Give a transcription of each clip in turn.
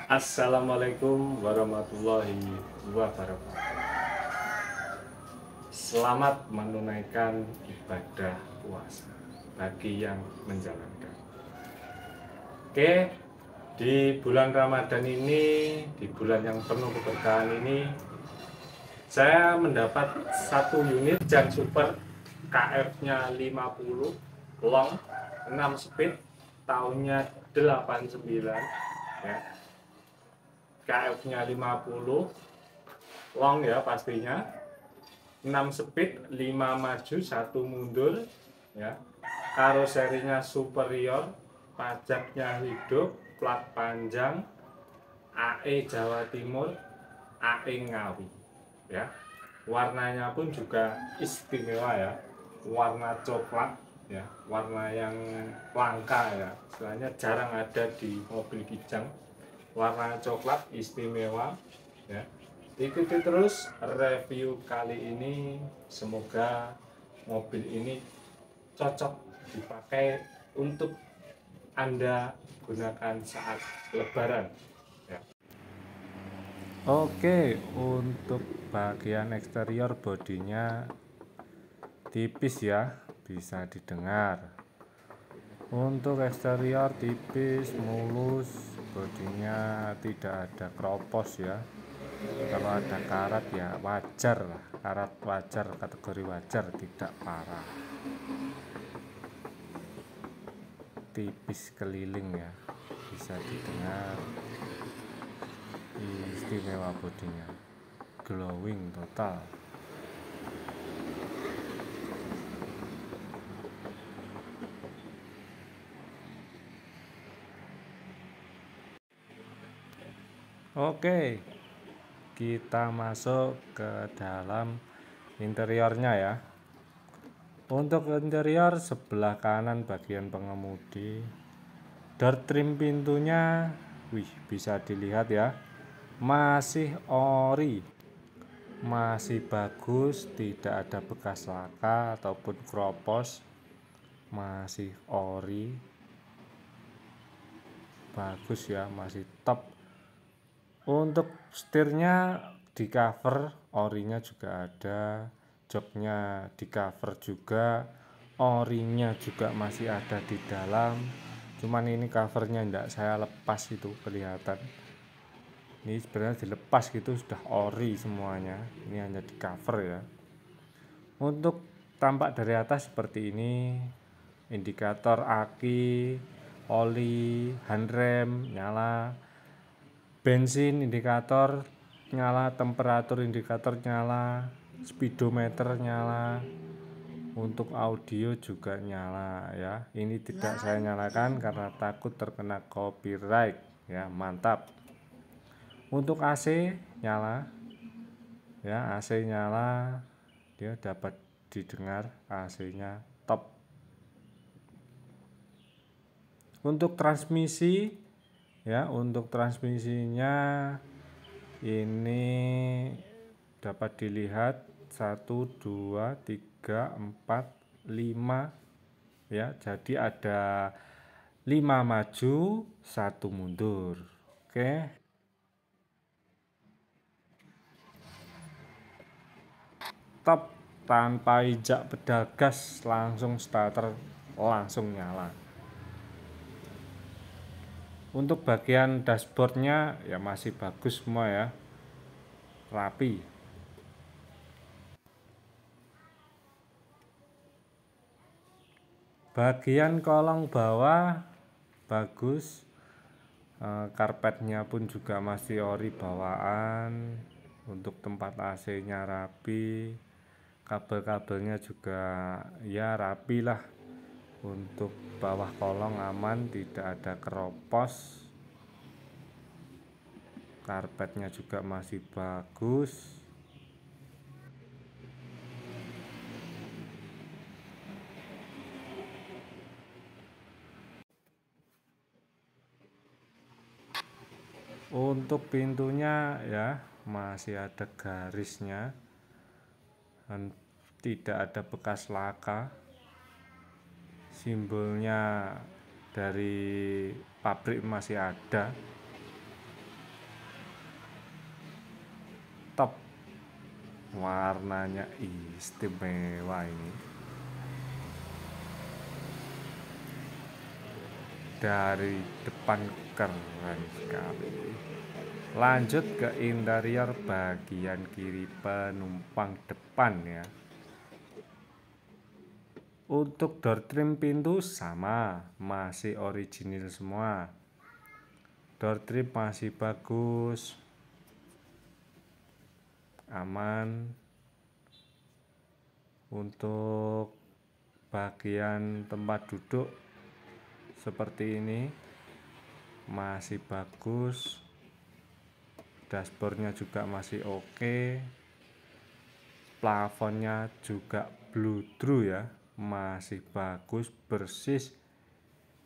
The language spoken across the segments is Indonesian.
Assalamualaikum warahmatullahi wabarakatuh. Selamat menunaikan ibadah puasa bagi yang menjalankan. Oke, di bulan Ramadan ini, di bulan yang penuh keberkahan ini, saya mendapat satu unit Jang Super KF-nya 50, long 6 speed, tahunnya 89 ya. KF-nya 50, long ya pastinya, 6 speed, 5 maju, 1 mundur ya. Karoserinya superior, pajaknya hidup, plat panjang, AE Jawa Timur, AE Ngawi ya. Warnanya pun juga istimewa ya, warna coklat ya, warna yang langka ya, istilahnya jarang ada di mobil Kijang. Warna coklat istimewa ya. Ikuti terus review kali ini, semoga mobil ini cocok dipakai untuk Anda gunakan saat lebaran ya. Oke, untuk bagian eksterior bodinya tipis ya, bisa didengar. Untuk eksterior tipis, mulus, bodinya tidak ada kropos ya. Kalau ada karat ya wajar lah, karat wajar, kategori wajar, tidak parah. Tipis keliling ya, bisa didengar. Istimewa bodinya, glowing total. Oke, kita masuk ke dalam interiornya ya. Untuk interior sebelah kanan bagian pengemudi, door trim pintunya, bisa dilihat ya, masih ori, masih bagus, tidak ada bekas laka ataupun kropos, masih ori, bagus ya, masih top. Untuk setirnya di cover, orinya juga ada, joknya di cover juga, orinya juga masih ada di dalam. Cuman ini covernya enggak saya lepas, itu kelihatan. Ini sebenarnya dilepas gitu, sudah ori semuanya. Ini hanya di cover ya. Untuk tampak dari atas seperti ini, indikator aki, oli, handrem nyala, bensin indikator nyala, temperatur indikator nyala, speedometer nyala, untuk audio juga nyala ya. Ini tidak saya nyalakan karena takut terkena copyright ya. Mantap. Untuk AC nyala ya, AC nyala, dia dapat didengar, AC-nya top. Untuk transmisi ya, untuk transmisinya ini dapat dilihat 1 2 3 4 5 ya, jadi ada 5 maju 1 mundur. Oke, top, tanpa injak pedal gas langsung starter, langsung nyala. Untuk bagian dashboardnya ya masih bagus semua ya, rapi. Bagian kolong bawah bagus, karpetnya pun juga masih ori bawaan. Untuk tempat AC nya rapi, kabel-kabelnya juga ya rapi lah. Untuk bawah kolong aman, tidak ada keropos, karpetnya juga masih bagus. Untuk pintunya ya masih ada garisnya dan tidak ada bekas laka. Simbolnya dari pabrik masih ada. Warnanya istimewa ini. Dari depan keren sekali. Lanjut ke interior bagian kiri penumpang depan ya. Untuk door trim pintu sama, masih original semua. Door trim masih bagus, aman. Untuk bagian tempat duduk seperti ini masih bagus. Dashboardnya juga masih oke. Plafonnya juga bludru ya, masih bagus, bersih,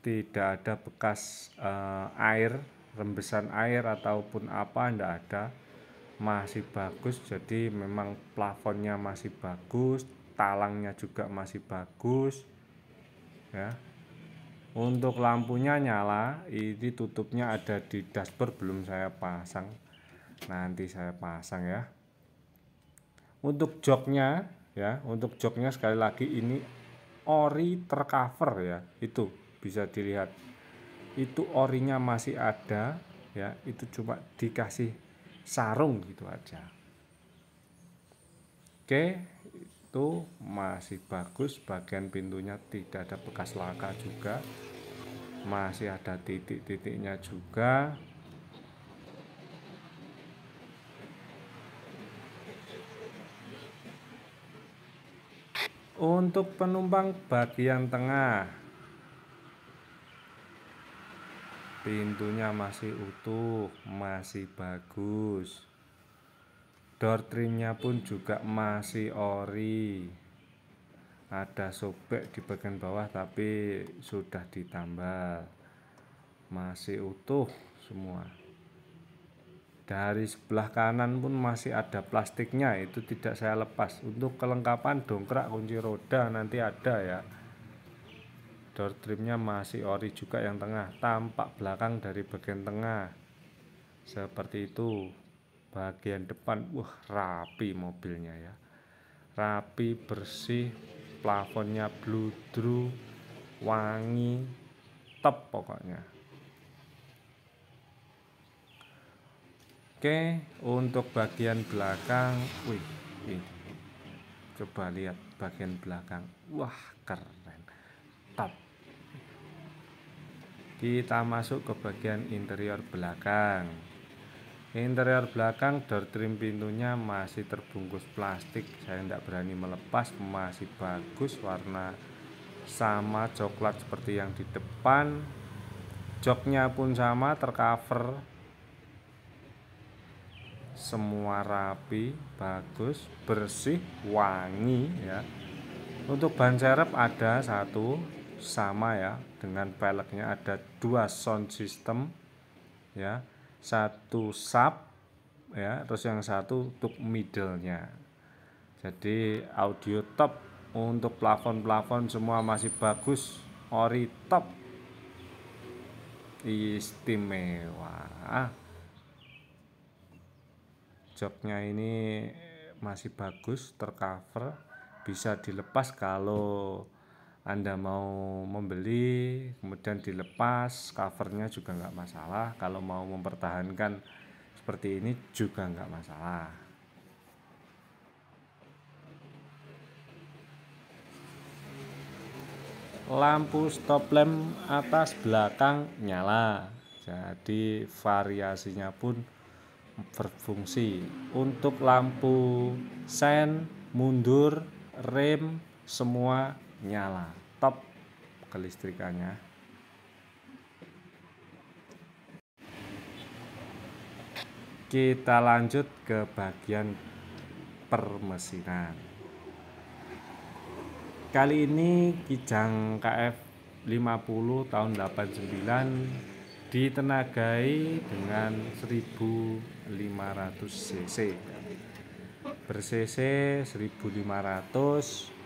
tidak ada bekas air, rembesan air ataupun apa, enggak ada, masih bagus. Jadi memang plafonnya masih bagus, talangnya juga masih bagus ya. Untuk lampunya nyala, ini tutupnya ada di dashboard, belum saya pasang, nanti saya pasang ya. Untuk joknya ya, untuk joknya sekali lagi ini ori tercover ya, itu bisa dilihat, itu orinya masih ada ya, itu cuma dikasih sarung gitu aja. Oke, itu masih bagus. Bagian pintunya tidak ada bekas laka juga, masih ada titik-titiknya juga. Untuk penumpang bagian tengah, pintunya masih utuh, masih bagus. Door trimnya pun juga masih ori. Ada sobek di bagian bawah tapi sudah ditambal, masih utuh semua. Dari sebelah kanan pun masih ada plastiknya, itu tidak saya lepas. Untuk kelengkapan dongkrak kunci roda nanti ada ya. Door trimnya masih ori juga yang tengah, tampak belakang dari bagian tengah seperti itu. Bagian depan rapi mobilnya ya, rapi, bersih, plafonnya bludru, wangi, top pokoknya. Oke, untuk bagian belakang, ini coba lihat bagian belakang, keren, top. Kita masuk ke bagian interior belakang. Interior belakang, door trim pintunya masih terbungkus plastik, saya tidak berani melepas, masih bagus, warna sama coklat seperti yang di depan. Joknya pun sama, tercover, semua rapi, bagus, bersih, wangi ya. Untuk ban serep ada satu, sama ya, dengan peleknya ada 2 sound system ya, 1 sub ya, terus yang satu untuk middle-nya. Jadi audio top. Untuk plafon-plafon semua masih bagus, ori top, istimewa. Joknya ini masih bagus, tercover, bisa dilepas kalau Anda mau membeli kemudian dilepas, covernya juga nggak masalah. Kalau mau mempertahankan seperti ini juga nggak masalah. Lampu stop lamp atas belakang nyala, jadi variasinya pun berfungsi. Untuk lampu sen, mundur, rem, semua nyala, top kelistrikannya. Kita lanjut ke bagian permesinan. Kali ini Kijang KF 50 tahun 89 ditenagai dengan 1500 cc, ber-cc 1500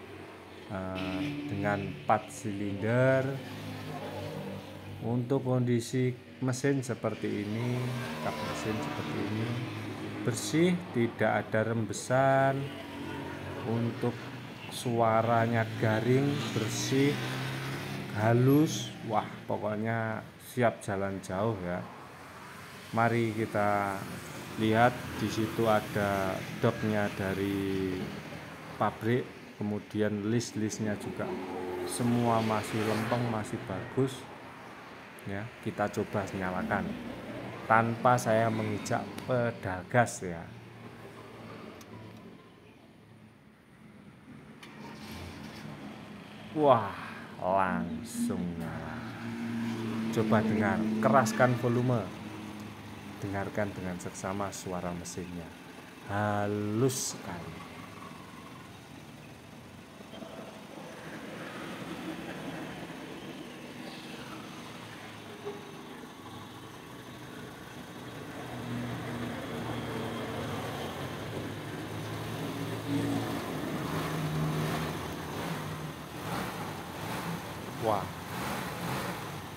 dengan 4 silinder. Untuk kondisi mesin seperti ini, kap mesin seperti ini, bersih, tidak ada rembesan. Untuk suaranya garing, bersih, halus. Wah, pokoknya siap jalan jauh ya. Mari kita lihat, di situ ada doknya dari pabrik, kemudian list-listnya juga semua masih lempeng, masih bagus ya. Kita coba nyalakan tanpa saya menginjak pedal gas ya. Wah, langsung nyala. Coba dengar, keraskan volume, dengarkan dengan seksama suara mesinnya, halus sekali. Wah,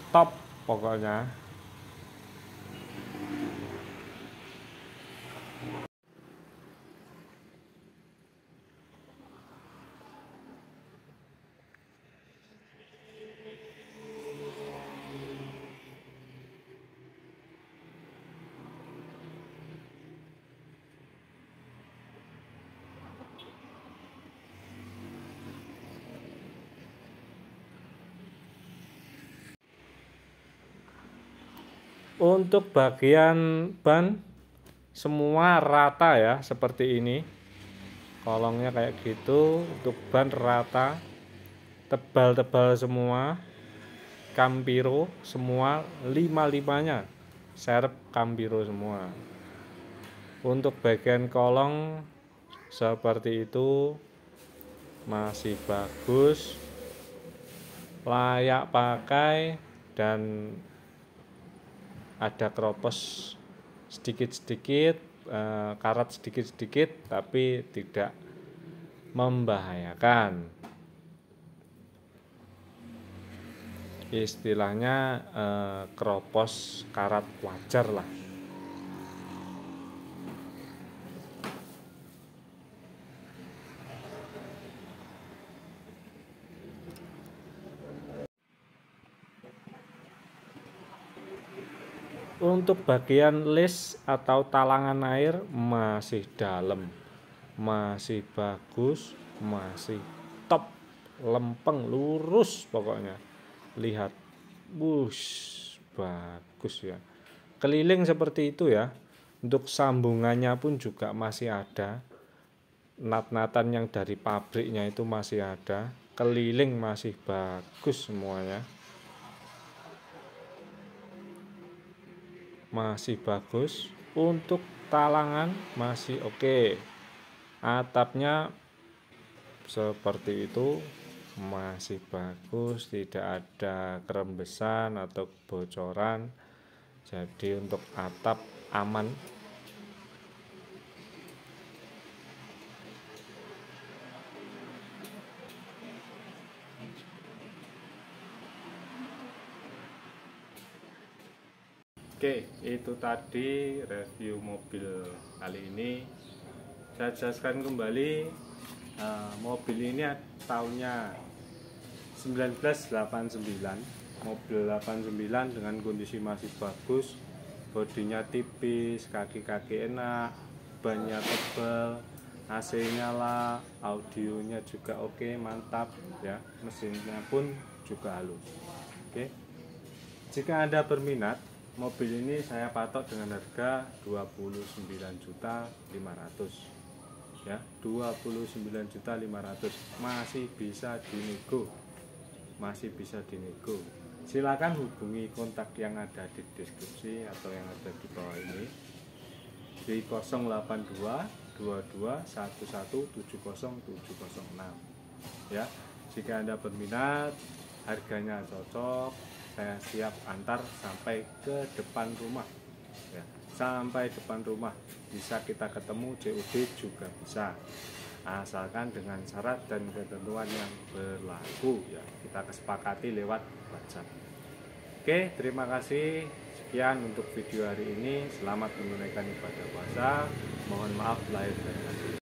top pokoknya. Untuk bagian ban semua rata ya, seperti ini. Kolongnya kayak gitu, untuk ban rata, tebal-tebal semua, Campiro semua, lima-limanya serep Campiro semua. Untuk bagian kolong seperti itu, masih bagus, layak pakai, dan ada kropos sedikit-sedikit, karat sedikit-sedikit, tapi tidak membahayakan. Istilahnya kropos karat wajar lah. Untuk bagian list atau talangan air masih dalam, masih bagus, masih top, lempeng, lurus pokoknya. Lihat, wush, bagus ya. Keliling seperti itu ya. Untuk sambungannya pun juga masih ada. Nat-natan yang dari pabriknya itu masih ada. Keliling masih bagus semuanya. Masih bagus. Untuk talangan masih oke. Atapnya seperti itu, masih bagus, tidak ada kerembesan atau bocoran. Jadi untuk atap aman. Oke, itu tadi review mobil kali ini. Saya jelaskan kembali, mobil ini tahunnya 1989, mobil 89 dengan kondisi masih bagus, bodinya tipis, kaki-kaki enak, bannya tebal, AC nyala, audionya juga oke, mantap ya, mesinnya pun juga halus. Oke, jika Anda berminat, mobil ini saya patok dengan harga 29.500.000 ya, 29.500.000, masih bisa dinego, masih bisa dinego. Silakan hubungi kontak yang ada di deskripsi atau yang ada di bawah ini di 082 22 11 70706 ya. Jika Anda berminat, harganya cocok, saya siap antar sampai ke depan rumah ya, sampai depan rumah. Bisa kita ketemu COD juga bisa, asalkan dengan syarat dan ketentuan yang berlaku ya, kita kesepakati lewat WhatsApp. Oke, terima kasih. Sekian untuk video hari ini. Selamat menunaikan ibadah puasa. Mohon maaf lahir dan batin.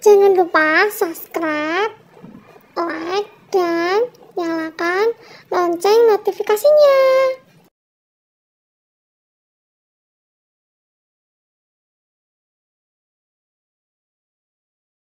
Jangan lupa subscribe, like, dan nyalakan lonceng notifikasinya.